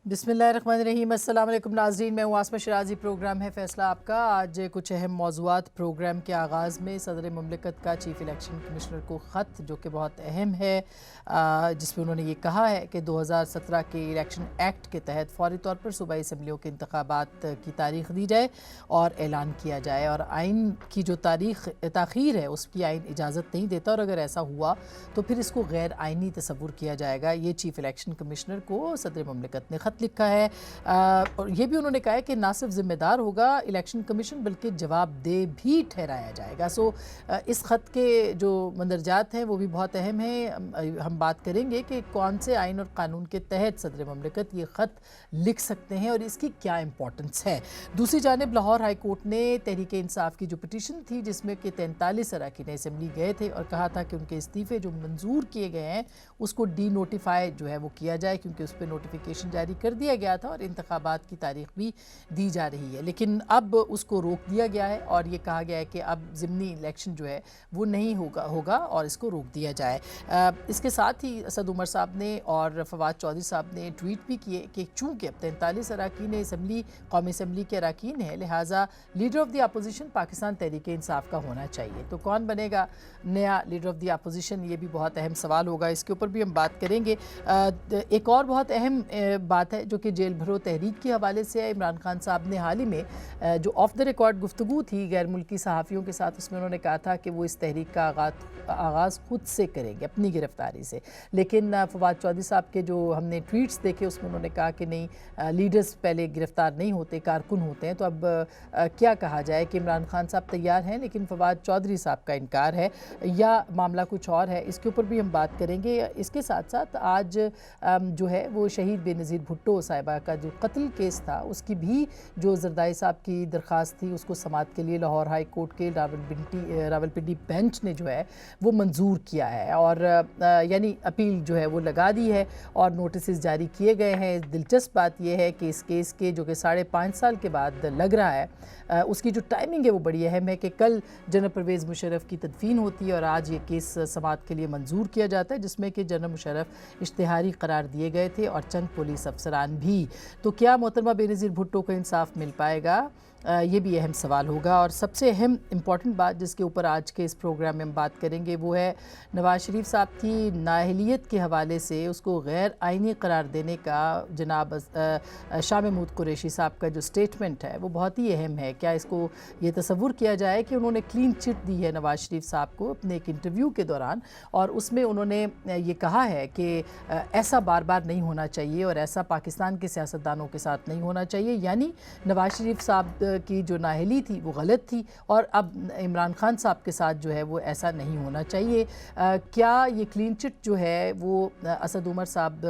بسم اللہ الرحمن الرحیم۔ السلام علیکم ناظرین، میں ہوں آسمہ شرازی، پروگرام ہے فیصلہ آپ کا۔ آج کچھ اہم موضوعات پروگرام کے آغاز میں صدر مملکت کا چیف الیکشن کمشنر کو خط جو کہ بہت اہم ہے، جس میں انہوں نے یہ کہا ہے کہ 2017 کے الیکشن ایکٹ کے تحت فوری طور پر صوبائی اسمبلیوں کے انتخابات کی تاریخ دی جائے اور اعلان کیا جائے، اور آئین کی جو تاخیر ہے اس کی آئین اجازت نہیں دیتا، اور اگر ایسا ہوا تو پھر اس کو غیر آئینی تصور کیا جائے گا۔ یہ چیف الیکشن کمشنر کو صدر مملکت نے خط لکھا ہے، اور یہ بھی انہوں نے کہا ہے کہ نہ صرف ذمہ دار ہوگا الیکشن کمیشن بلکہ جواب دہ بھی ٹھہرایا جائے گا۔ اس خط کے جو مندرجات ہیں وہ بھی بہت اہم ہیں۔ ہم بات کریں گے کہ کون سے آئین اور قانون کے تحت صدر مملکت یہ خط لکھ سکتے ہیں اور اس کی کیا امپورٹنس ہے۔ دوسری جانب لاہور ہائی کورٹ نے تحریک انصاف کی جو پٹیشن تھی جس میں کہ 43 اراکین اسمبلی گئے تھے اور کہا تھا کہ ان کے استعفے جو منظور کیے گئے ہیں اس کو ڈی نوٹیفائی جو ہے وہ کیا جائے، کیونکہ اس پہ نوٹیفیکیشن جاری کر دیا گیا تھا اور انتخابات کی تاریخ بھی دی جا رہی ہے، لیکن اب اس کو روک دیا گیا ہے اور یہ کہا گیا ہے کہ اب ضمنی الیکشن جو ہے وہ نہیں ہوگا اور اس کو روک دیا جائے۔ اس کے ساتھ ہی اسد عمر صاحب نے اور فواد چودھری صاحب نے ٹویٹ بھی کیے کہ چونکہ اب 43 اراکین اسمبلی قومی اسمبلی کے اراکین ہیں، لہٰذا leader of the opposition Pakistan Tehreek Insaf کا ہونا چاہیے۔ تو کون بنے گا نیا لیڈر آف دی اپوزیشن، یہ بھی بہت اہم سوال ہوگا، اس کے اوپر بھی ہم بات کریں گے۔ ایک اور بہت اہم بات ہے جو کہ جیل بھرو تحریک کے حوالے سے ہے۔ عمران خان صاحب نے حال ہی میں جو آف دا ریکارڈ گفتگو تھی غیر ملکی صحافیوں کے ساتھ، اس میں انہوں نے کہا تھا کہ وہ اس تحریک کا آغاز خود سے کریں گے اپنی گرفتاری سے، لیکن فواد چودھری صاحب کے جو ہم نے ٹویٹس دیکھے اس میں انہوں نے کہا کہ نہیں، لیڈرز پہلے گرفتار نہیں ہوتے، کارکن ہوتے ہیں۔ تو اب کیا کہا جائے کہ عمران خان صاحب تیار ہیں لیکن فواد چودھری صاحب کا انکار ہے، یا معاملہ کچھ اور ہے؟ اس کے اوپر بھی ہم بات کریں گے۔ اس کے ساتھ ساتھ آج جو ہے وہ شہید بے نظیر بھٹو صاحبہ کا جو قتل کیس تھا اس کی بھی جو زردائی صاحب کی درخواست تھی اس کو سماعت کے لیے لاہور ہائی کورٹ کے راولپنڈی بینچ نے جو ہے وہ منظور کیا ہے، اور یعنی اپیل جو ہے وہ لگا دی ہے اور نوٹسز جاری کیے گئے ہیں۔ دلچسپ بات یہ ہے کہ اس کیس کے جو کہ 5.5 سال کے بعد لگ رہا ہے، اس کی جو ٹائمنگ ہے وہ بڑی اہم ہے کہ کل جنرل پرویز مشرف کی تدفین ہوتی ہے اور آج یہ کیس سماعت کے لیے منظور کیا جاتا ہے، جس میں کہ جنرل مشرف اشتہاری قرار دیے گئے تھے اور چند پولیس افسران بھی۔ تو کیا محترمہ بے نظیر بھٹو کو انصاف مل پائے گا؟ یہ بھی اہم سوال ہوگا۔ اور سب سے اہم امپورٹنٹ بات جس کے اوپر آج کے اس پروگرام میں ہم بات کریں گے وہ ہے نواز شریف صاحب کی نااہلیت کے حوالے سے اس کو غیر آئینی قرار دینے کا جناب شاہ محمود قریشی صاحب کا جو سٹیٹمنٹ ہے وہ بہت ہی اہم ہے۔ کیا اس کو یہ تصور کیا جائے کہ انہوں نے کلین چٹ دی ہے نواز شریف صاحب کو اپنے ایک انٹرویو کے دوران، اور اس میں انہوں نے یہ کہا ہے کہ ایسا بار بار نہیں ہونا چاہیے اور ایسا پاکستان کے سیاستدانوں کے ساتھ نہیں ہونا چاہیے، یعنی نواز شریف صاحب کی جو نااہلی تھی وہ غلط تھی اور اب عمران خان صاحب کے ساتھ جو ہے وہ ایسا نہیں ہونا چاہیے۔ کیا یہ کلین چٹ جو ہے وہ اسد عمر صاحب،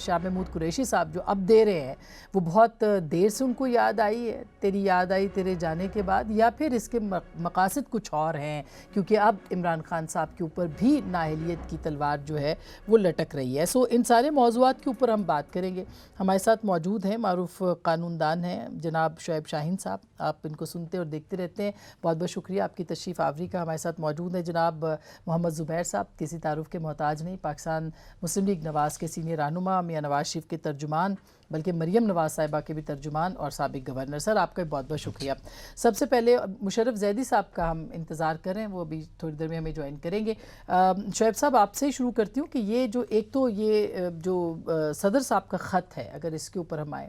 شاہ محمود قریشی صاحب جو اب دے رہے ہیں وہ بہت دیر سے ان کو یاد آئی ہے، تیری یاد آئی تیرے جانے کے بعد، یا پھر اس کے مقاصد کچھ اور ہیں؟ کیونکہ اب عمران خان صاحب کے اوپر بھی نااہلیت کی تلوار جو ہے وہ لٹک رہی ہے۔ ان سارے موضوعات کے اوپر ہم بات کریں گے۔ ہمارے ساتھ موجود ہیں معروف قانون دان ہیں جناب شعیب شاہین صاحب، آپ ان کو سنتے اور دیکھتے رہتے ہیں، بہت بہت شکریہ آپ کی تشریف آوری کا۔ ہمارے ساتھ موجود ہیں جناب محمد زبیر صاحب، کسی تعارف کے محتاج نہیں، پاکستان مسلم لیگ نواز کے سینئر رہنما، میاں نواز شریف کے ترجمان، بلکہ مریم نواز صاحبہ کے بھی ترجمان اور سابق گورنر۔ سر آپ کا بہت بہت شکریہ۔ سب سے پہلے مشرف زیدی صاحب کا ہم انتظار کر رہے ہیں، وہ ابھی تھوڑی دیر میں ہمیں جوائن کریں گے۔ شعیب صاحب آپ سے ہی شروع کرتی ہوں کہ یہ جو ایک تو یہ جو صدر صاحب کا خط ہے، اگر اس کے اوپر ہم آئیں،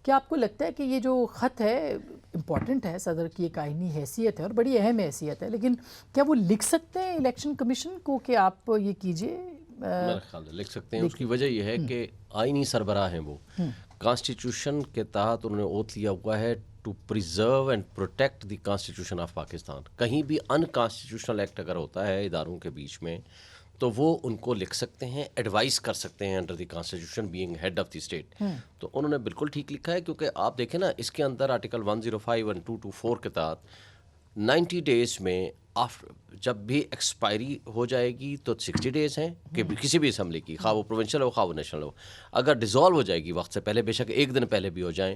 کیا آپ کو لگتا ہے کہ یہ جو خط ہے امپورٹنٹ ہے، صدر کی ایک آئینی حیثیت ہے اور بڑی اہم حیثیت ہے، لیکن کیا وہ لکھ سکتے ہیں الیکشن کمیشن کو کہ آپ یہ کیجئے؟ میرے خیال سے لکھ سکتے ہیں۔ اس کی وجہ یہ ہے کہ آئینی سربراہ ہیں، وہ کانسٹیٹیوشن کے تحت انہوں نے اوتھ لیا ہوا ہے to preserve and protect the constitution of Pakistan. کہیں بھی ان کانسٹیٹیوشنل ایکٹ اگر ہوتا ہے اداروں کے بیچ میں تو وہ ان کو لکھ سکتے ہیں، ایڈوائز کر سکتے ہیں under the constitution being head of the state. تو انہوں نے بالکل ٹھیک لکھا ہے، کیونکہ آپ دیکھیں نا اس کے اندر آرٹیکل 105 اور 224 کے تحت 90 ڈیز میں جب بھی ایکسپائری ہو جائے گی تو 60 ڈیز ہیں کہ کسی بھی اسمبلی کی، خواہ وہ پروونشل ہو خواہ وہ نیشنل ہو، اگر ڈیزالو ہو جائے گی وقت سے پہلے، بے شک ایک دن پہلے بھی ہو جائیں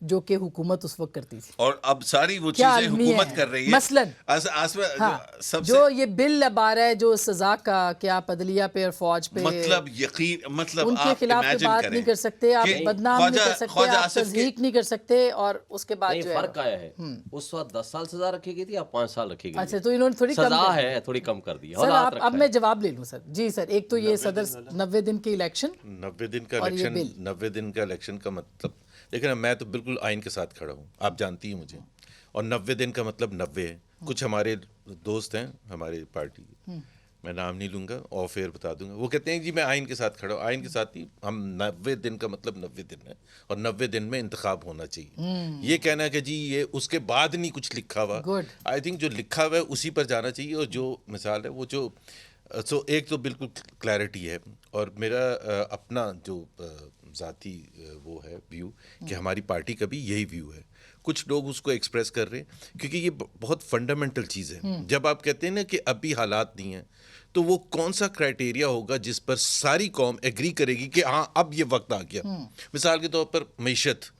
جو کہ حکومت اس وقت کرتی تھی. اور اب ساری وہ کیا چیزیں المیہ حکومت ہے؟ کر رہی ہے. مثلاً سب جو یہ بل اب آ رہا ہے جو سزا کا کہ آپ عدلیہ پہ اور فوج پہ مطلب ان کے آپ خلاف تو imagine بات کریں نہیں کر سکتے, آپ کہ بدنام نہیں کر سکتے, خواجہ آپ آصف کے تضحیک نہیں کر سکتے, اور اس کے بعد نہیں جو ہے فرق آیا ہے, اس وقت 10 سال سزا رکھی گئی تھی, اب 5 سال رکھی گئی. اچھا تو انہوں نے تھوڑی کم سزا کر ہے تھوڑی کم کر دی. سر. آپ اب میں جواب لے لوں سر. جی سر, ایک تو یہ صدر 90 دن کے الیکشن 90 دن کا الیکشن 90 دن کا الیکشن کا مطلب لیکن میں تو بالکل آئین کے ساتھ کھڑا ہوں, آپ جانتی ہیں مجھے, اور 90 دن کا مطلب 90 ہے. کچھ ہمارے دوست ہیں ہماری پارٹی کے, میں نام نہیں لوں گا, آف ایئر بتا دوں گا, وہ کہتے ہیں جی میں آئین کے ساتھ کھڑا ہوں. آئین کے ساتھ نہیں, ہم 90 دن کا مطلب 90 دن ہے, اور 90 دن میں انتخاب ہونا چاہیے. یہ کہنا ہے کہ جی یہ اس کے بعد نہیں کچھ لکھا ہوا, آئی تھنک جو لکھا ہوا ہے اسی پر جانا چاہیے. اور جو مثال ہے وہ جو ایک تو بالکل کلیئرٹی ہے, اور میرا اپنا جو ذاتی وہ ہے ویو کہ ہماری پارٹی کا بھی یہی ویو ہے. کچھ لوگ اس کو ایکسپریس کر رہے ہیں کیونکہ یہ بہت فنڈامنٹل چیز ہے. جب آپ کہتے ہیں نا کہ ابھی حالات نہیں ہیں, تو وہ کون سا کرائٹیریا ہوگا جس پر ساری قوم ایگری کرے گی کہ ہاں اب یہ وقت آ گیا. مثال کے طور پر معیشت,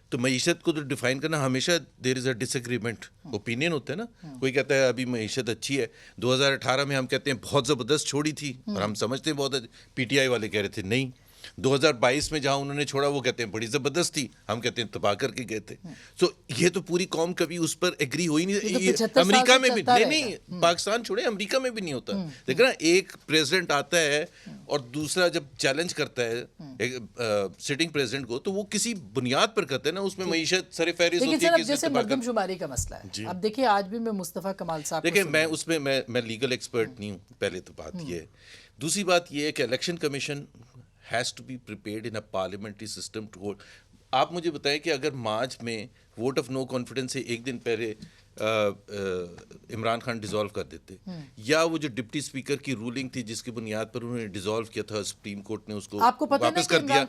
تو معیشت کو تو ڈیفائن کرنا ہمیشہ دیر از اے ڈس ایگریمنٹ, اوپینین ہوتا ہے نا. کوئی کہتا ہے ابھی معیشت اچھی ہے, 2018 میں ہم کہتے ہیں بہت زبردست چھوڑی تھی, اور ہم سمجھتے ہیں بہت, پی ٹی آئی والے کہہ رہے تھے نہیں. 2022 میں جہاں انہوں نے چھوڑا وہ کہتے ہیں بڑی زبردست تھی, ہم کہتے ہیں تباہ کر کے گئے تھے. سو یہ تو پوری قوم کبھی اس پر ایگری ہوئی نہیں. امریکہ میں بھی نہیں, پاکستان چھوڑے, امریکہ میں بھی نہیں ہوتا. دیکھ نا, ایک پریزیڈنٹ آتا ہے اور دوسرا جب چیلنج کرتا ہے سٹنگ پریزیڈنٹ کو, تو وہ کسی بنیاد پر کرتے ہیں نا, اس میں معیشت سر فہرست ہوتی ہے. جیسے مردم شماری کا مسئلہ ہے, اب دیکھیں آج بھی میں مصطفیٰ کمال صاحب دیکھیں, میں اس میں لیگل ایکسپرٹ نہیں ہوں, پہلے تو بات یہ ہے. دوسری بات یہ ہے کہ election commission has to be prepared in a parliamentary system to vote. آپ مجھے بتائیں کہ اگر مارچ میں ووٹ آف نو کانفیڈنس سے ایک دن پہلے عمران خان ڈیزالو کر دیتے, یا وہ جو ڈپٹی اسپیکر کی رولنگ تھی جس کی بنیاد پر انہوں نے ڈیزالو کیا تھا, سپریم کورٹ نے اس کو آپ کو پتہ ہے واپس کر دیا. عمران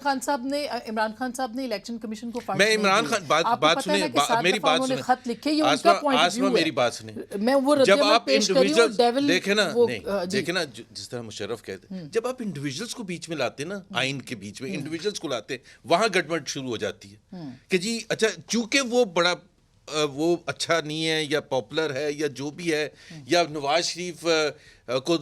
خان صاحب نے الیکشن کمیشن کو میں عمران خان بات سنیں, میری بات سنیں, خط لکھے, یہ ان کا پوائنٹ آف ویو ہے. میری بات سنیں, میں وہ جب آپ پیش کری ہوں, ڈیول دیکھیں نا, دیکھیں نا جس طرح مشرف کہتے ہیں, جب آپ انڈیویجولس کو بیچ میں لاتے نا, آئین کے بیچ میں انڈیویجولس کو لاتے, وہاں گڑبڑ شروع ہو جاتی ہے کہ جی اچھا چونکہ وہ بڑا وہ اچھا نہیں ہے یا پاپولر ہے یا جو بھی ہے, یا نواز شریف کو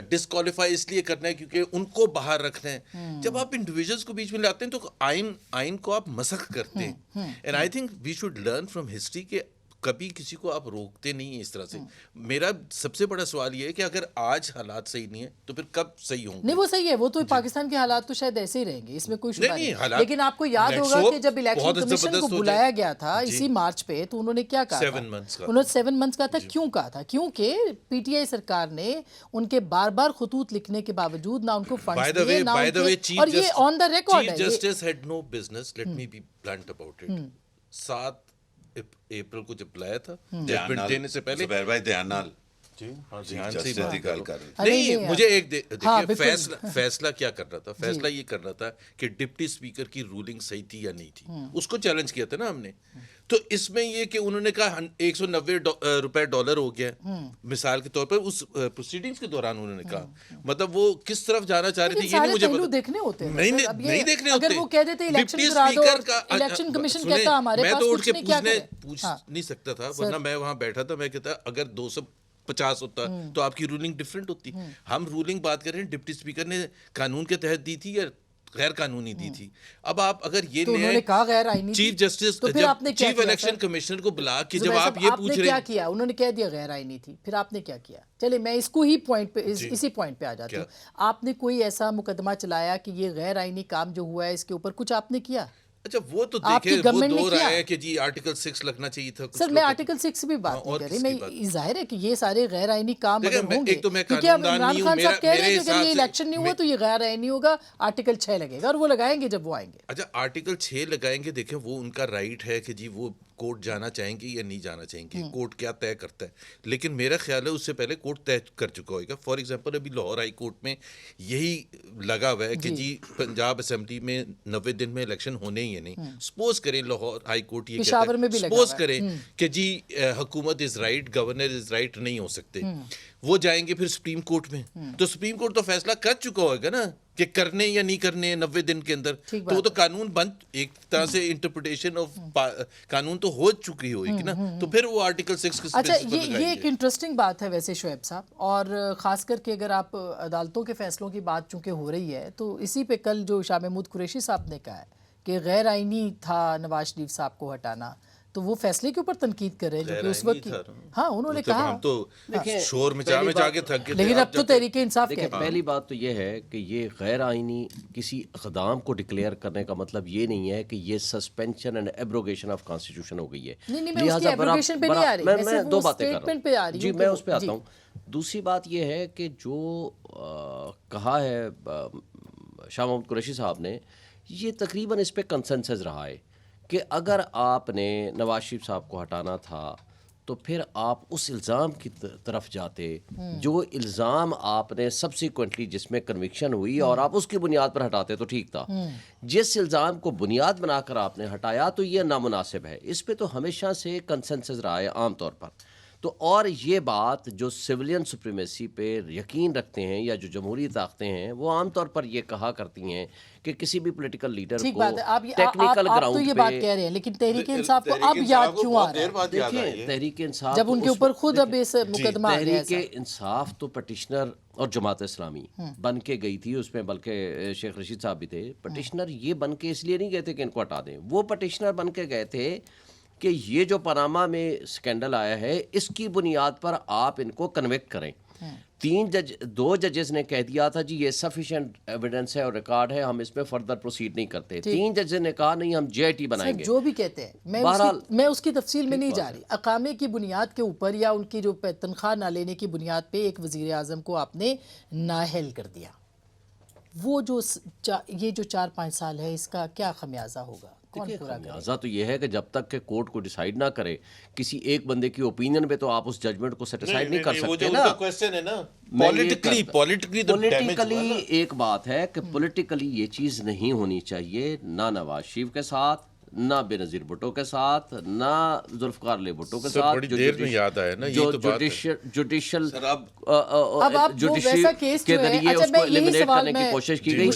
ڈسکوالیفائی اس لیے کرنا ہے کیونکہ ان کو باہر رکھنا ہے. جب آپ انڈیویجولس کو بیچ میں لاتے ہیں تو آئین کو آپ مسخ کرتے ہیں. And I think we should learn from history کہ کبھی کسی کو آپ روکتے نہیں ہیں اس طرح سے. میرا سب سے بڑا سوال یہ ہے کہ اگر آج حالات صحیح نہیں ہیں تو پھر کب صحیح ہوں گے؟ نہیں وہ صحیح ہے, وہ تو پاکستان کے حالات تو شاید ایسے ہی رہیں گے, اس میں کوئی شبہ نہیں. لیکن آپ کو یاد ہوگا کہ جب الیکشن کمیشن کو بلایا گیا تھا اسی مارچ پہ, تو انہوں نے کیا کہا تھا, انہوں نے 7 منتھس کا تھا. کیوں کہا تھا؟ کیونکہ پی ٹی آئی سرکار نے ان کے بار بار خطوط لکھنے کے باوجود نہ ان کو فنڈز دیے, نہ ان کے, اور یہ آن دا ریکارڈ ہے. Chief justice had no business, let me be blunt about it. 7 April کو جب بلایا تھا ججمنٹ دینے سے پہلے, زبیر بھائی دھیان نال نہیں, مجھے ایک دیکھیے فیصلہ کیا کرنا تھا. فیصلہ یہ کرنا تھا کہ ڈپٹی اسپیکر کی رولنگ صحیح تھی یا نہیں تھی, اس کو چیلنج کیا تھا نا ہم نے. تو اس میں یہ کہ انہوں نے کہا 190 روپے ڈالر ہو گیا مثال کے طور پر, اس پروسیڈنگز کے دوران انہوں نے کہا, مطلب وہ کس طرف جانا چاہ رہے تھے یہ نہیں مجھے پتا. دیکھنے ہوتے ہیں نہیں دیکھنے ہوتے. اگر وہ کہہ دیتے الیکشن کرا دو, الیکشن کمیشن کہتا ہمارے پاس کچھ نہیں, کیا کریں, پوچھ نہیں سکتا تھا, ورنہ میں وہاں بیٹھا تھا, میں کہتا اگر 250 ہوتا تو آپ کی رولنگ ڈفرینٹ ہوتی. ہم رولنگ بات کر رہے ہیں ڈپٹی اسپیکر نے قانون کے تحت دی تھی یا غیر قانونی دی تھی. اب آپ اگر یہ chief justice chief election commissioner کو بلا کے جب آپ یہ پوچھ رہے ہیں, کیا کیا انہوں نے کہہ دیا غیر آئینی تھی, پھر آپ نے کیا کیا؟ چلے میں اس کو ہی پوائنٹ پہ, اسی پوائنٹ پہ آ جاتا ہوں. آپ نے کوئی ایسا مقدمہ چلایا کہ یہ غیر آئینی کام جو ہوا ہے اس کے اوپر کچھ آپ نے کیا؟ اچھا وہ تو دیکھیں, وہ دور آئے کہ جی آرٹیکل 6 لگنا چاہیے تھا. سر میں آرٹیکل 6 بھی بات نہیں کر رہی, میں ظاہر ہے کہ یہ سارے غیر آئینی کام اگر ہوں گے, کیونکہ اب عمران خان صاحب کہہ رہے ہیں کہ اگر یہ الیکشن نہیں ہوا تو یہ غیر آئینی ہوگا, آرٹیکل 6 لگے گا, اور وہ لگائیں گے جب وہ آئیں گے. اچھا آرٹیکل 6 لگائیں گے, دیکھیں وہ ان کا رائٹ ہے کہ جی وہ کورٹ جانا چاہیں گے یا نہیں جانا چاہیں گے, کورٹ کیا طے کرتا ہے. لیکن میرا خیال ہے اس سے پہلے کورٹ طے کر چکا ہوگا. فار ایگزامپل ابھی لاہور ہائی کورٹ میں یہی لگا ہوا ہے کہ جی پنجاب اسمبلی میں 90 دن میں الیکشن ہونے ہی نہیں. سپوز کریں لاہور ہائی کورٹ یہ کہتا ہے, سپوز کریں کہ جی حکومت is right, governor is right, نہیں ہو سکتے, وہ جائیں گے پھر سپریم کورٹ میں, تو سپریم کورٹ تو فیصلہ کر چکا ہوگا نا کہ کرنے یا نہیں کرنے 90 دن کے اندر, تو وہ تو قانون بند, ایک طرح سے انٹرپریٹیشن آف قانون تو ہو چکی ہوگی نا, تو پھر وہ آرٹیکل 6 کے اچھا یہ ایک انٹرسٹنگ بات ہے ویسے شعیب صاحب, اور خاص کر کے اگر آپ عدالتوں کے فیصلوں کی بات چونکہ ہو رہی ہے تو اسی پہ کل جو شاہ محمود قریشی صاحب نے کہا ہے کہ غیر آئینی تھا نواز شریف صاحب کو ہٹانا, تو وہ فیصلے کے اوپر تنقید کر رہے ہیں جو کہ اس وقت کی, ہاں انہوں نے کہا ہم تو شور مچا کے تھک گئے, لیکن اب تو تحریک انصاف دیکھیں پہلی بات تو یہ ہے کہ یہ غیر آئینی کسی اقدام کو ڈکلیئر کرنے کا مطلب یہ نہیں ہے کہ یہ suspension and abrogation of constitution ہو گئی ہے. میں دو باتیں کر رہا ہوں جی, میں اس پہ آتا ہوں. دوسری بات یہ ہے کہ جو کہا ہے شاہ محمود قریشی صاحب نے, یہ تقریباً اس پہ کنسنسس رہا ہے کہ اگر آپ نے نواز شریف صاحب کو ہٹانا تھا تو پھر آپ اس الزام کی طرف جاتے جو الزام آپ نے سبسیکوینٹلی جس میں کنوکشن ہوئی اور آپ اس کی بنیاد پر ہٹاتے تو ٹھیک تھا. جس الزام کو بنیاد بنا کر آپ نے ہٹایا تو یہ نامناسب ہے. اس پہ تو ہمیشہ سے کنسنسس رہا ہے عام طور پر. تو اور یہ بات جو سویلین سپریمیسی پہ یقین رکھتے ہیں یا جو جمہوری طاقتیں ہیں وہ عام طور پر یہ کہا کرتی ہیں کہ کسی بھی پولیٹیکل لیڈر کو ٹیکنیکل گراؤنڈ پہ, یہ بات کہہ رہے ہیں, لیکن تحریک انصاف کو اب یاد کیوں آ رہا ہے؟ دیکھیں تحریک انصاف جب ان کے اوپر خود اب اس مقدمہ آ گیا ہے. تحریک انصاف تو پٹیشنر اور جماعت اسلامی بن کے گئی تھی اس میں, بلکہ شیخ رشید صاحب بھی تھے. پٹیشنر یہ بن کے اس لیے نہیں گئے تھے کہ ان کو ہٹا دیں, وہ پٹیشنر بن کے گئے تھے کہ یہ جو پاناما میں سکینڈل آیا ہے اس کی بنیاد پر آپ ان کو کنویکٹ کریں. دو ججز نے کہہ دیا تھا جی یہ سفیشینٹ ایویڈنس ہے اور ریکارڈ ہے, ہم اس میں فردر پروسیڈ نہیں کرتے. 3 ججز نے کہا نہیں ہم JIT بنائیں گے. جو بھی کہتے ہیں میں اس کی تفصیل میں نہیں جا رہی. اقامے کی بنیاد کے اوپر یا ان کی جو تنخواہ نہ لینے کی بنیاد پہ ایک وزیر اعظم کو آپ نے نااہل کر دیا. وہ جو یہ جو 4-5 سال ہے اس کا کیا خمیازہ ہوگا؟ خمیازہ تو یہ ہے کہ جب تک کہ کورٹ کو ڈیسائیڈ نہ کرے کسی ایک بندے کی اوپینین پہ تو آپ اس ججمنٹ کو سیٹیسفائیڈ نہیں کر سکتے نا. پولیٹیکلی ایک بات ہے کہ پولیٹیکلی یہ چیز نہیں ہونی چاہیے, نہ نواز شریف کے ساتھ, نہ بے نظیر بھٹو کے ساتھ, نہ ذوالفقار علی بھٹو کے ساتھ, جو جوڈیشل کے ذریعے اس کو ایلیمنیٹ کرنے کی کوشش کی گئی.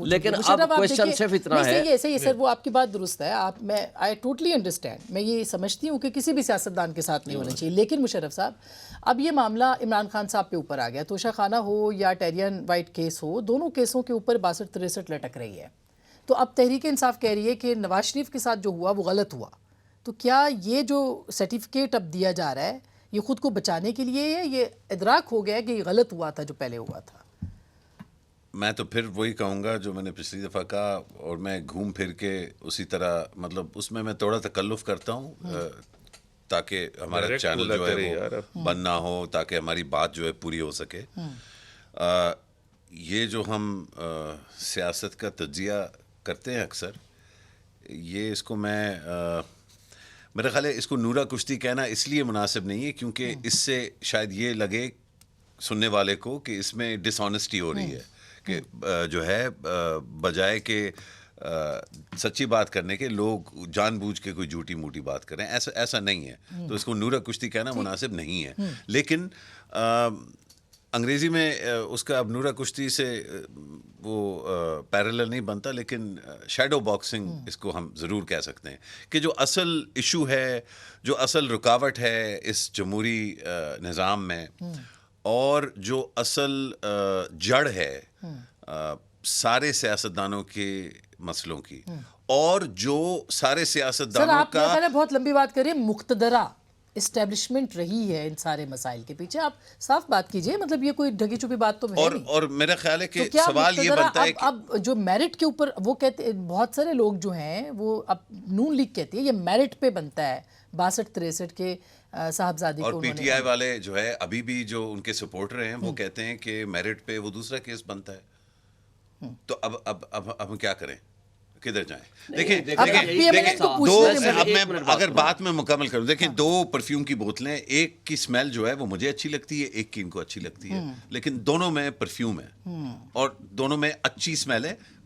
لیکن اب کوشچن صرف اتنا ہے, سر وہ آپ کی بات درست ہے, میں آئی ٹوٹلی انڈرسٹینڈ, میں یہ سمجھتی ہوں کہ کسی بھی سیاستدان کے ساتھ نہیں ہونا چاہیے. لیکن مشرف صاحب اب یہ معاملہ عمران خان صاحب پہ اوپر آ گیا, توشہ خانہ ہو یا ٹیرین وائٹ کیس ہو, دونوں کیسوں کے اوپر 62-63 لٹک رہی ہے. تو اب تحریک انصاف کہہ رہی ہے کہ نواز شریف کے ساتھ جو ہوا وہ غلط ہوا. تو کیا یہ جو سرٹیفکیٹ اب دیا جا رہا ہے یہ خود کو بچانے کے لیے ہے, یہ ادراک ہو گیا کہ یہ غلط ہوا تھا جو پہلے ہوا تھا؟ میں تو پھر وہی کہوں گا جو میں نے پچھلی دفعہ کہا, اور میں گھوم پھر کے اسی طرح مطلب اس میں تھوڑا تکلف کرتا ہوں تاکہ ہمارا چینل جو ہے وہ بند نہ ہو, تاکہ ہماری بات جو ہے پوری ہو سکے. یہ جو ہم سیاست کا تجزیہ کرتے ہیں اکثر, یہ اس کو میرا خیال ہے اس کو نورہ کشتی کہنا اس لیے مناسب نہیں ہے کیونکہ اس سے شاید یہ لگے سننے والے کو کہ اس میں ڈس آنیسٹی ہو رہی ہے, کہ جو ہے بجائے کہ سچی بات کرنے کے لوگ جان بوجھ کے کوئی جھوٹی موٹی بات کریں. ایسا نہیں ہے, تو اس کو نورہ کشتی کہنا مناسب نہیں ہے. لیکن انگریزی میں اس کا اب نورہ کشتی سے وہ پیرلل نہیں بنتا, لیکن شیڈو باکسنگ اس کو ہم ضرور کہہ سکتے ہیں کہ جو اصل ایشو ہے, جو اصل رکاوٹ ہے اس جمہوری نظام میں, اور جو اصل جڑ ہے سارے سیاستدانوں کے مسئلوں کی, اور جو سارے سیاستدانوں کا بہت لمبی بات کریے, مقتدرہ اسٹیبلشمنٹ رہی ہے ان سارے مسائل کے پیچھے. آپ صاف بات کیجئے, مطلب یہ کوئی ڈھگی چھپی بات تو ہے نہیں. اور میرا خیال ہے کہ سوال یہ بنتا ہے کہ اب جو میرٹ کے اوپر وہ کہتے, بہت سارے لوگ جو ہیں وہ اب نون لیگ کہتی ہے یہ میرٹ پہ بنتا ہے, 62-63 کے صاحبزادی کو. اور پی ٹی آئی والے جو ہے ابھی بھی جو ان کے سپورٹر ہیں وہ کہتے ہیں کہ میرٹ پہ وہ دوسرا کیس بنتا ہے. تو اب ہم کیا کریں, کدھر جائیں؟ دیکھیں اگر بات میں مکمل کروں, دیکھیں 2 پرفیوم کی بوتلیں, ایک کی سمیل جو ہے وہ مجھے اچھی لگتی ہے, ایک کی ان کو اچھی لگتی ہے, لیکن دونوں میں پرفیوم ہے اور دونوں میں اچھی سمیل ہے,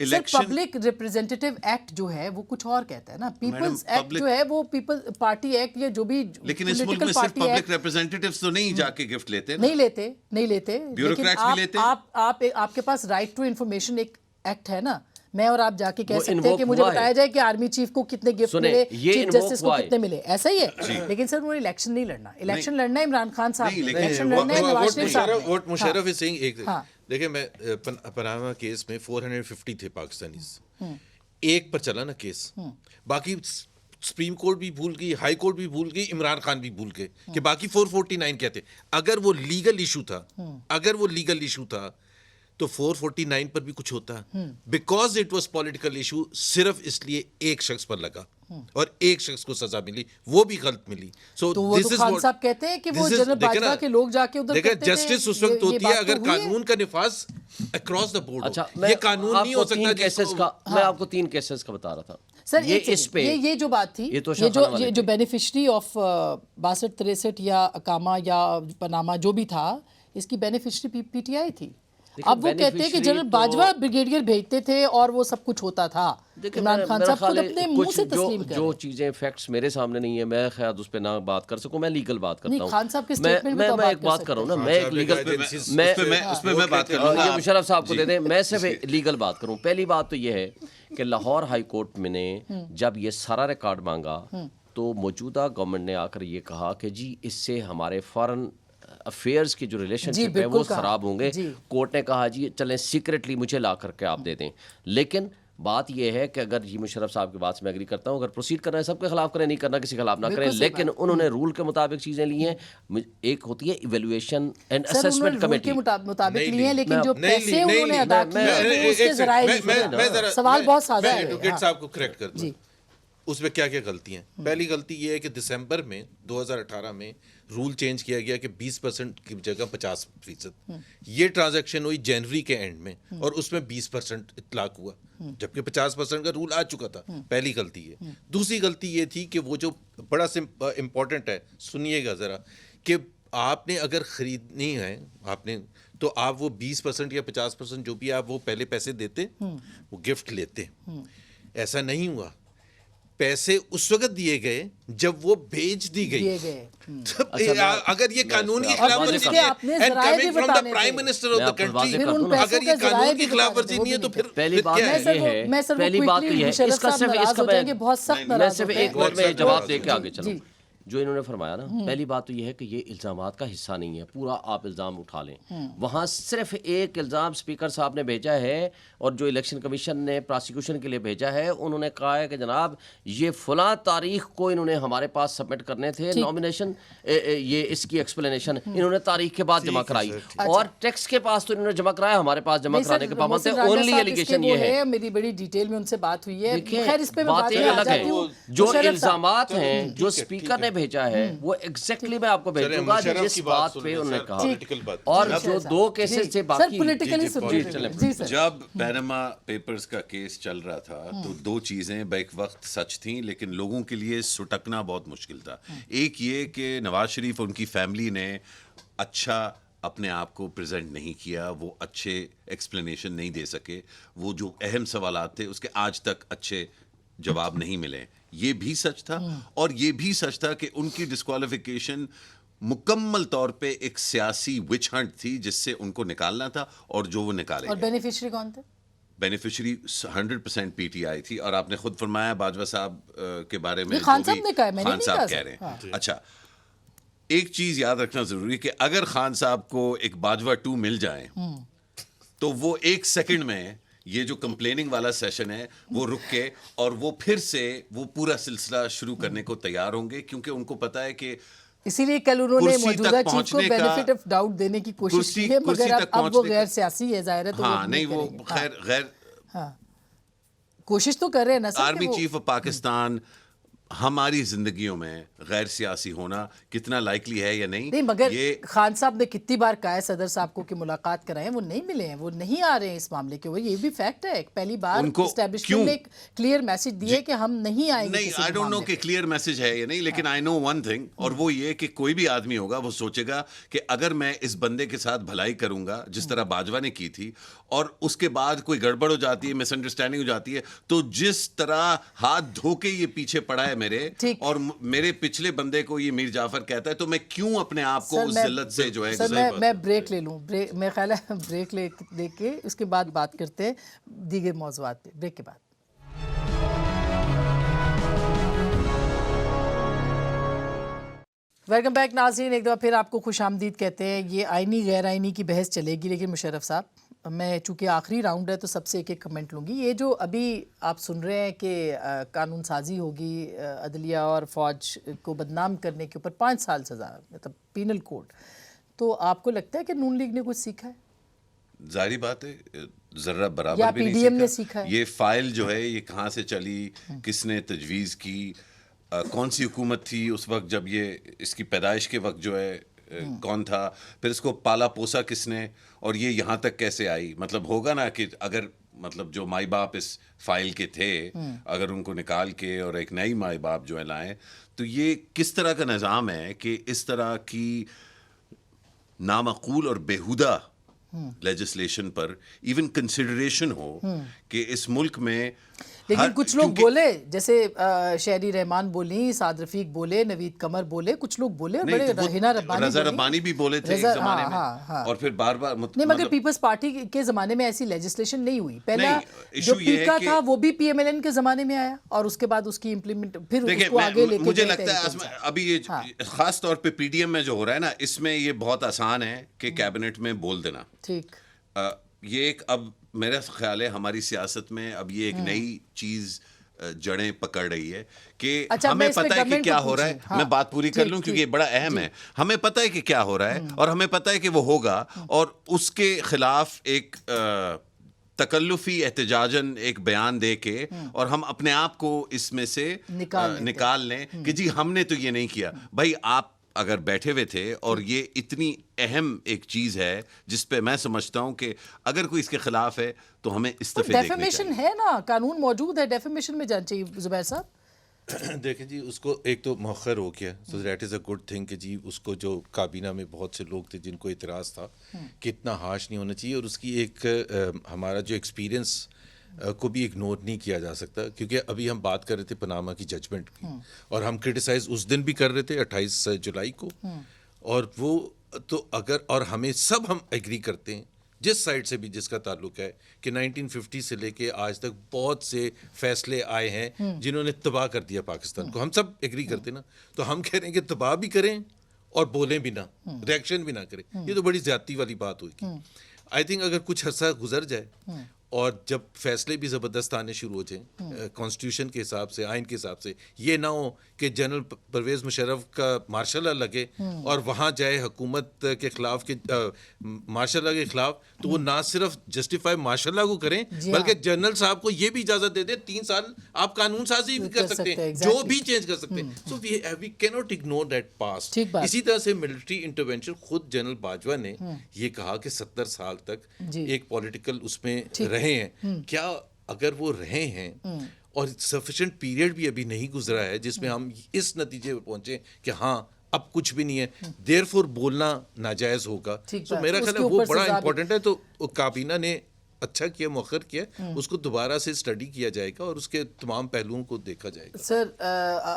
پبلک ریپرزینٹیٹو ایکٹ جو ہے وہ کچھ اور کہتا ہے نا, پیپلز ایکٹ جو ہے وہ پیپل پارٹی ایکٹ یا جو بھی, لیکن اس ملک میں صرف پبلک ریپرزینٹیٹیوز تو نہیں جا کے گفٹ لیتے, نہیں لیتے, بیوروکریٹس بھی لیتے. آپ کے پاس رائٹ ٹو انفارمیشن ایک ایکٹ ہے نا, میں اور آپ جا کے کہہ سکتے ہیں کہ مجھے بتایا جائے کہ آرمی چیف کو کتنے گفٹ ملے, چیف جسٹس کو کتنے ملے, ایسا ہی ہے. لیکن سر انہوں نے الیکشن نہیں لڑنا, الیکشن لڑنا ہے عمران خان صاحب نے, الیکشن لڑنا ہے نواز شریف صاحب نے. ووٹ مشرف از سیئنگ ایک دیکھیں, میں پناما کیس میں 450 تھے پاکستانیز, ایک پر چلا نا کیس, باقی سپریم کورٹ بھی بھول گئی, ہائی کورٹ بھی بھول گئی, عمران خان بھی بھول گئے کہ باقی 449 کیا تھے. اگر وہ لیگل ایشو تھا تو 449 پر بھی کچھ ہوتا, because it was political issue, صرف اس لیے ایک شخص پر لگا اور ایک شخص کو سزا ملی, وہ بھی غلط ملی. سو تو وہ تو خان صاحب کہتے ہیں کہ وہ جنرل باجوہ کے لوگ جا کے ادھر کرتے تھے. جسٹس اس وقت ہوتی ہے اگر قانون کا نفاذ اکراس دا بورڈ ہو, یہ قانون نہیں ہو سکتا. میں آپ کو 3 کیسز کا بتا رہا تھا سر. یہ جو بات تھی, یہ جو بینیفیشری آف 62-63 یا اقامہ یا پناما جو بھی تھا, اس کی بینیفیشری پی ٹی آئی تھی. اب وہ کہتے ہیں کہ جنرل باجوہ بریگیڈیئر بھیجتے تھے اور وہ سب کچھ ہوتا تھا. عمران خان صاحب خود اپنے منہ سے تسلیم کر, جو چیزیں فیکٹس میرے سامنے نہیں ہیں, میں خیال اس پہ نہ بات کر سکوں, میں لیگل بات کرتا ہوں. خان صاحب کے سٹیٹمنٹ میں میں ایک بات کر رہا ہوں نا, میں ایک لیگل, اس پہ میں بات کر لوں گا, مشرف صاحب کو دے دیں, میں صرف لیگل بات کروں. پہلی بات تو یہ ہے کہ لاہور ہائی کورٹ میں نے جب یہ سارا ریکارڈ مانگا تو موجودہ گورنمنٹ نے آ کر یہ کہا کہ جی اس سے ہمارے فارن افیئرز کی جو ریلیشن شپ ہے وہ خراب ہوں گے. کورٹ نے کہا جی چلیں سیکرٹلی مجھے لا کر کے آپ دے دیں. لیکن بات یہ ہے کہ اگر جی مشرف صاحب کی بات سے میں ایگری کرتا ہوں, اگر پروسیڈ کرنا ہے سب کے خلاف کریں, نہیں کرنا کسی کے خلاف نہ کریں, لیکن انہوں نے رول کے مطابق چیزیں لی ہیں. ایک ہوتی ہے ایویلویشن اینڈ اسیسمنٹ کمیٹی, مطابق لی ہیں, لیکن جو پیسے انہوں نے ادا کیے اس کے ذرائع, سوال بہت سادہ ہے. ایڈوکیٹ صاحب کو کریکٹ کر دوں, اس میں کیا کیا غلطی ہیں. پہلی غلطی یہ ہے کہ دسمبر میں 2018 میں رول چینج کیا گیا کہ 20% کی جگہ 50%. یہ ٹرانزیکشن ہوئی جنوری کے اینڈ میں اور اس میں 20% اطلاق ہوا, جبکہ 50% کا رول آ چکا تھا. پہلی غلطی یہ. دوسری غلطی یہ تھی کہ وہ جو بڑا امپورٹنٹ ہے, سنیے گا ذرا, کہ آپ نے اگر خریدنی ہے آپ نے تو آپ وہ 20% یا 50% جو بھی آپ وہ پہلے پیسے دیتے, وہ گفٹ لیتے. ایسا نہیں ہوا, پیسے اس وقت دیے گئے جب وہ بھیج دی گئی. اگر یہ قانونی خلاف ورزی prime minister of the country, اگر یہ قانون کی خلاف ورزی نہیں ہے تو پھر پہلی بات یہ ہے اس کا صرف میں صرف ایک وقت میں جواب دے کے آگے چلوں. جو انہوں نے فرمایا نا, پہلی بات تو یہ ہے کہ یہ الزامات کا حصہ نہیں ہے, پورا آپ الزام اٹھا لیں. وہاں صرف ایک الزام اسپیکر صاحب نے بھیجا ہے اور جو الیکشن کمیشن نے پراسیکیوشن کے لیے بھیجا ہے, انہوں نے کہا ہے کہ جناب یہ فلاں تاریخ کو انہوں نے ہمارے پاس سبمٹ کرنے تھے نامینیشن, یہ اس کی ایکسپلینیشن انہوں نے تاریخ کے بعد جمع کرائی, اور ٹیکس کے پاس تو انہوں نے جمع کرایا, ہمارے پاس جمع کرانے کے پابند تھے. اونلی ایلیگیشن یہ ہے, میری بڑی ڈیٹیل میں ان سے بات ہوئی ہے, خیر اس پہ بات ایک الگ ہے. جو الزامات ہیں جو اسپیکر نے بھیجا ہے وہ ایگزیکٹلی میں آپ کو بھیجوں گا جس بات پہ انہوں نے کہا, اور جو 2 کیسز سے باقی. جب پیناما پیپرز کا کیس چل رہا تھا تو 2 چیزیں بیک وقت سچ تھیں, لیکن لوگوں کے لیے سٹکنا بہت مشکل تھا. ایک یہ کہ نواز شریف اور ان کی فیملی نے اچھا اپنے آپ کو پریزنٹ نہیں کیا, وہ اچھے ایکسپلینیشن نہیں دے سکے, وہ جو اہم سوالات تھے اس کے آج تک اچھے جواب نہیں ملے. یہ بھی سچ تھا, اور یہ بھی سچ تھا کہ ان کی ڈسکوالیفیکیشن مکمل طور پہ ایک سیاسی وچ ہنٹ تھی جس سے ان کو نکالنا تھا, اور جو وہ نکالے. اور بینیفیشری کون تھے؟ بینیفیشری 100% پی ٹی آئی تھی, اور آپ نے خود فرمایا باجوہ صاحب کے بارے میں, خان صاحب نے کہا, خان صاحب کہہ رہے ہیں. اچھا, ایک چیز یاد رکھنا ضروری ہے کہ اگر خان صاحب کو ایک باجوہ 2 مل جائیں تو وہ 1 سیکنڈ میں یہ جو کمپلیننگ والا سیشن ہے وہ رک کے, اور وہ پھر سے وہ پورا سلسلہ شروع کرنے کو تیار ہوں گے, کیونکہ ان کو پتا ہے کہ اسی لیے کل انہوں نے موجودہ چیف کو بینیفٹ آف ڈاؤٹ دینے کی کوشش کی ہے, مگر اب وہ غیر سیاسی ہے, ظاہر ہے, تو ہاں نہیں, وہ غیر کوشش تو کر رہے ہیں نا. آرمی چیف آف پاکستان ہماری زندگیوں میں غیر سیاسی ہونا کتنا لائکلی ہے یا نہیں، مگر خان صاحب نے کتنی بار کہا ہے صدر صاحب کو کہ ملاقات کرائیں، وہ نہیں ملے ہیں، وہ نہیں آ رہے ہیں اس معاملے کے. وہ یہ بھی فیکٹ ہے. پہلی بار اسٹیبلشمنٹ نے ایک کلیئر میسج دی ہے کہ ہم نہیں آئیں گے. نہیں, آئی ڈونٹ نو کہ کلیئر میسج ہے یا نہیں, لیکن آئی نو ون تھنگ, اور وہ یہ کہ کوئی بھی آدمی ہوگا وہ سوچے گا کہ اگر میں اس بندے کے ساتھ بھلائی کروں گا جس طرح باجوہ نے کی تھی, اور اس کے بعد کوئی گڑبڑ ہو جاتی ہے, مس انڈرسٹینڈنگ ہو جاتی ہے, تو جس طرح ہاتھ دھو کے یہ پیچھے پڑا ہے میرے اور میرے پچھلے بندے کو یہ میر جعفر کہتا ہے, تو میں کیوں اپنے آپ کو اس ذلت سے جو ہے. سر میں بریک لے لوں, میں خیال ہے بریک لے کے اس کے بعد بات کرتے ہیں دیگر موضوعات پہ, بریک کے بعد. ویلکم بیک ناظرین, ایک دفعہ پھر آپ کو خوش آمدید کہتے ہیں. یہ آئینی غیر آئینی کی بحث چلے گی, لیکن مشرف صاحب میں چونکہ آخری راؤنڈ ہے تو سب سے ایک ایک کمنٹ لوں گی. یہ جو ابھی آپ سن رہے ہیں کہ قانون سازی ہوگی عدلیہ اور فوج کو بدنام کرنے کے اوپر 5 سال سزا, مطلب پینل کوڈ, تو آپ کو لگتا ہے کہ نون لیگ نے کچھ سیکھا ہے؟ ظاہری بات ہے ذرہ برابر بھی نہیں سیکھا. یہ فائل جو ہے یہ کہاں سے چلی, کس نے تجویز کی, کون سی حکومت تھی اس وقت جب یہ اس کی پیدائش کے وقت جو ہے کون تھا, پھر اس کو پالا پوسا کس نے, اور یہ یہاں تک کیسے آئی. مطلب ہوگا نا کہ اگر مطلب جو مائی باپ اس فائل کے تھے اگر ان کو نکال کے اور ایک نئی مائی باپ جو ہے لائیں, تو یہ کس طرح کا نظام ہے کہ اس طرح کی نامعقول اور بیہودہ لیجسلیشن پر ایون کنسیڈریشن ہو کہ اس ملک میں. لیکن کچھ لوگ بولے, جیسے شہری رحمان بولیں, سعد رفیق بولے, نوید قمر بولے, کچھ لوگ بولے, اور بڑے رضا ربانی بھی بولے تھے ایک زمانے میں, اور پھر بار بار نہیں, مگر پیپلز پارٹی کے زمانے میں ایسی لیجسلیشن نہیں ہوئی. پہلا جو پیکا تھا وہ بھی پی ایم ایل این کے زمانے میں آیا, اور اس کے بعد اس کی امپلیمنٹ پھر اس کو آگے لے کے. مجھے لگتا ہے ابھی یہ خاص طور پہ پی ڈی ایم میں جو ہو رہا ہے نا, اس میں یہ بہت آسان ہے کہ کیبنٹ میں بول دینا. ٹھیک, یہ ایک اب میرا خیال ہے ہماری سیاست میں اب یہ ایک نئی چیز جڑیں پکڑ رہی ہے کہ ہمیں پتہ ہے کہ کیا ہو رہا ہے. میں بات پوری کر لوں کیونکہ یہ بڑا اہم ہے. ہمیں پتہ ہے کہ کیا ہو رہا ہے, اور ہمیں پتہ ہے کہ وہ ہوگا, اور اس کے خلاف ایک تکلفی احتجاجاً ایک بیان دے کے اور ہم اپنے آپ کو اس میں سے نکال لیں کہ جی ہم نے تو یہ نہیں کیا. بھائی آپ اگر بیٹھے ہوئے تھے, اور یہ اتنی اہم ایک چیز ہے جس پہ میں سمجھتا ہوں کہ اگر کوئی اس کے خلاف ہے تو ہمیں استعفے دیکھنے چاہیے. ڈیفیمیشن ہے نا, قانون موجود ہے, ڈیفیمیشن میں جانا چاہیے. زبیر صاحب دیکھیں جی, اس کو ایک تو مؤخر ہو گیا, so that is a good thing کہ جی اس کو جو کابینہ میں بہت سے لوگ تھے جن کو اعتراض تھا کہ اتنا ہارش نہیں ہونا چاہیے, اور اس کی ایک ہمارا جو ایکسپیرینس کو بھی اگنور نہیں کیا جا سکتا, کیونکہ ابھی ہم بات کر رہے تھے پاناما کی ججمنٹ کی, اور ہم کرٹیسائز اس دن بھی کر رہے تھے 28 جولائی کو, اور وہ تو اگر, اور ہمیں سب ہم ایگری کرتے ہیں جس سائڈ سے بھی جس کا تعلق ہے کہ 1950 سے لے کے آج تک بہت سے فیصلے آئے ہیں جنہوں نے تباہ کر دیا پاکستان کو. ہم سب ایگری کرتے نا, تو ہم کہہ رہے ہیں کہ تباہ بھی کریں اور بولیں بھی نہ, ریئیکشن بھی نہ کریں. یہ تو بڑی زیادتی والی بات ہوئی. آئی تھنک اگر کچھ عرصہ گزر جائے اور جب فیصلے بھی زبردست آنے شروع ہو جائیں کانسٹیٹیوشن کے حساب سے, آئین کے حساب سے, یہ نہ ہو کہ جنرل پرویز مشرف کا مارشل لا لگے اور وہاں جائے حکومت کے خلاف کہ مارشل لا کے خلاف, تو وہ نہ صرف جسٹیفائی مارشل لا کو کریں بلکہ جنرل صاحب کو یہ بھی اجازت دے دیں 3 سال آپ قانون سازی بھی کر سکتے ہیں, جو بھی چینج کر سکتے ہیں. سو وی کی ناٹ اگنور دیٹ پاسٹ. اسی طرح سے ملٹری انٹرونشن, خود جنرل باجوہ نے یہ کہا کہ 70 سال تک ایک پولیٹیکل اس میں رہے ہیں. کیا اگر وہ رہے ہیں اور سفیشینٹ پیریڈ بھی ابھی نہیں گزرا ہے جس میں ہم اس نتیجے پہ پہنچے کہ ہاں اب کچھ بھی نہیں ہے, دیر فور بولنا ناجائز ہوگا. تو میرا خیال ہے وہ بڑا امپورٹنٹ ہے. تو کابینہ نے اچھا کیا, مؤخر کیا, اس کو دوبارہ سے اسٹڈی کیا جائے گا اور اس کے تمام پہلوؤں کو دیکھا جائے گا. سر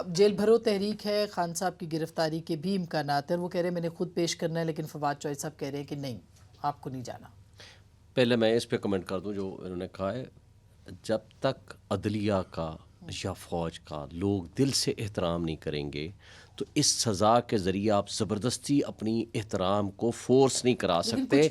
جیل بھرو تحریک ہے, خان صاحب کی گرفتاری کے بھی امکانات ہیں, وہ کہہ رہے ہیں میں نے خود پیش کرنا ہے, لیکن فواد چوہے صاحب کہہ رہے ہیں کہ نہیں آپ کو نہیں جانا. پہلے میں اس پہ کمنٹ کر دوں جو انہوں نے کہا ہے, جب تک عدلیہ کا یا فوج کا لوگ دل سے احترام نہیں کریں گے تو اس سزا کے ذریعے آپ زبردستی اپنی احترام کو فورس نہیں کرا سکتے.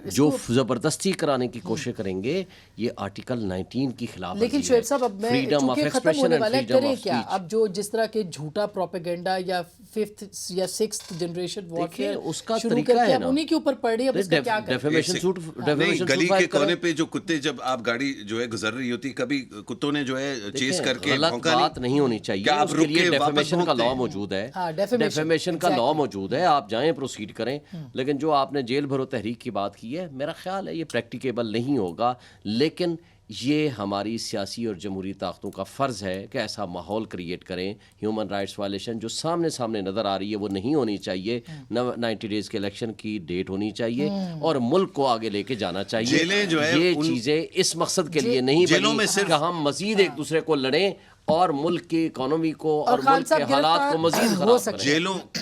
جو زبردستی کرانے کی کوشش کریں گے یہ آرٹیکل 19 کی خلاف ورزی ہے. لیکن شعیب صاحب اب میں فریڈم آف چونکہ ختم ایکسپریشن ہونے اینڈ والا ہے فریڈم کریں آف کیا اسپیچ. اب جو جس طرح کے جھوٹا پروپیگنڈا یا 5th یا 6th جنریشن وارفیئر اس کا شروع طریقہ کر کے ہے اب نا انہی کے اوپر پڑ رہی ہے. اب اس کا کیا کریں؟ ڈیفیمیشن سوٹ نہیں, گلی کے کونے پہ جو کتے جب آپ گاڑی جو ہے گزر رہی ہوتی کبھی کتوں نے جو ہے چیز کر کے غلط بات نہیں ہونی چاہیے. اس کے لیے ڈیفیمیشن کا لا موجود ہے, ڈیفیمیشن کا لا موجود ہے, آپ جائیں پروسیڈ کریں. لیکن جو آپ نے جیل بھرو تحریک کی بات کی ہے, میرا خیال ہے یہ پریکٹیکیبل نہیں ہوگا. لیکن یہ ہماری سیاسی اور جمہوری طاقتوں کا فرض ہے کہ ایسا ماحول کریٹ کریں. ہیومن رائٹس وائلیشن جو سامنے نظر آ رہی ہے وہ نہیں ہونی چاہیے. 90 ڈیز کے الیکشن کی ڈیٹ ہونی چاہیے اور ملک کو آگے لے کے جانا چاہیے. یہ چیزیں اس مقصد کے لیے نہیں بنی کہ ہم مزید ایک دوسرے کو لڑیں اور ملک کی اکانومی کو اور ملک کے حالات کو مزید خراب کریں.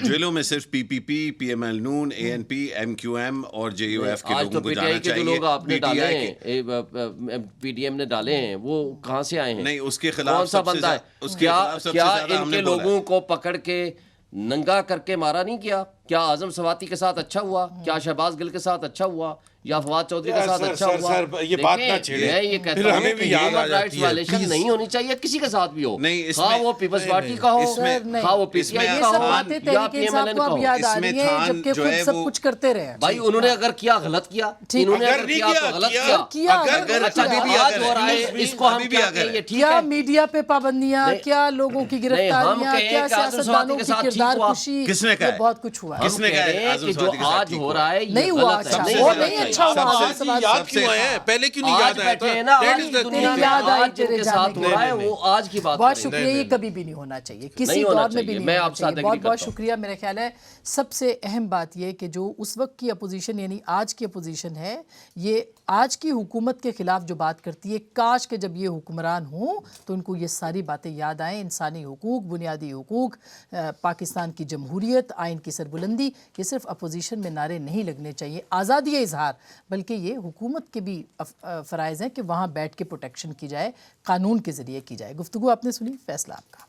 جیلوں میں صرف P P P, P M L نون, A N P, M Q M اور جے یو ایف کے لوگوں کو جانا چاہیے. لوگ آپ نے ڈالے ہیں, پی ڈی ایم نے ڈالے ہیں, وہ کہاں سے آئے ہیں؟ نہیں, اس کے خلاف کون سا بندہ ہے؟ کیا ان کے لوگوں کو پکڑ کے ننگا کر کے مارا نہیں کیا؟ کیا اعظم سواتی کے ساتھ اچھا ہوا؟ کیا شہباز گل کے ساتھ اچھا ہوا؟ یا فواد چودھری کے ساتھ اچھا ہوا؟ یہ بات نہ چھیڑیں, میں یہ کہتا ہوں کہ ہیومن رائٹس وائلیشن نہیں ہونی چاہیے کسی کے ساتھ بھی ہو, خواہ وہ پیپلز پارٹی کا ہو, خواہ وہ پی ٹی آئی کا ہو یا پی ایم ایل این کا ہو. جبکہ خود سب کچھ کرتے رہے. بھائی انہوں نے اگر کیا غلط کیا, انہوں نے اگر کیا تو غلط کیا. اچھا آج ہو رہا ہے اس کو ہم کیا کہیں یہ ٹھیک ہے؟ کیا میڈیا پہ پابندیاں, کیا لوگوں کی گرفتاریاں, کیا سیاستدانوں کی کردار کشی, یہ بہت کچھ ہوا. ہم کہہ رہے ہیں کہ جو آج ہو رہا ہے نہیں ہوا اچھا, وہ نہیں اچھا ہوا. یاد کیوں آیا ہے؟ پہلے کیوں نہیں یاد آیا تھا؟ آج کی بات. بہت شکریہ. یہ کبھی بھی نہیں ہونا چاہیے, کسی دور میں بھی نہیں ہونا چاہیے. بہت بہت شکریہ. میرا خیال ہے سب سے اہم بات یہ کہ جو اس وقت کی اپوزیشن یعنی آج کی اپوزیشن ہے, یہ آج کی حکومت کے خلاف جو بات کرتی ہے, کاش کہ جب یہ حکمران ہوں تو ان کو یہ ساری باتیں یاد آئیں. انسانی حقوق, بنیادی حقوق, پاکستان کی جمہوریت, آئین کی سربلندی, یہ صرف اپوزیشن میں نعرے نہیں لگنے چاہیے, آزادی اظہار, بلکہ یہ حکومت کے بھی فرائض ہیں کہ وہاں بیٹھ کے پروٹیکشن کی جائے, قانون کے ذریعے کی جائے. گفتگو آپ نے سنی, فیصلہ آپ کا.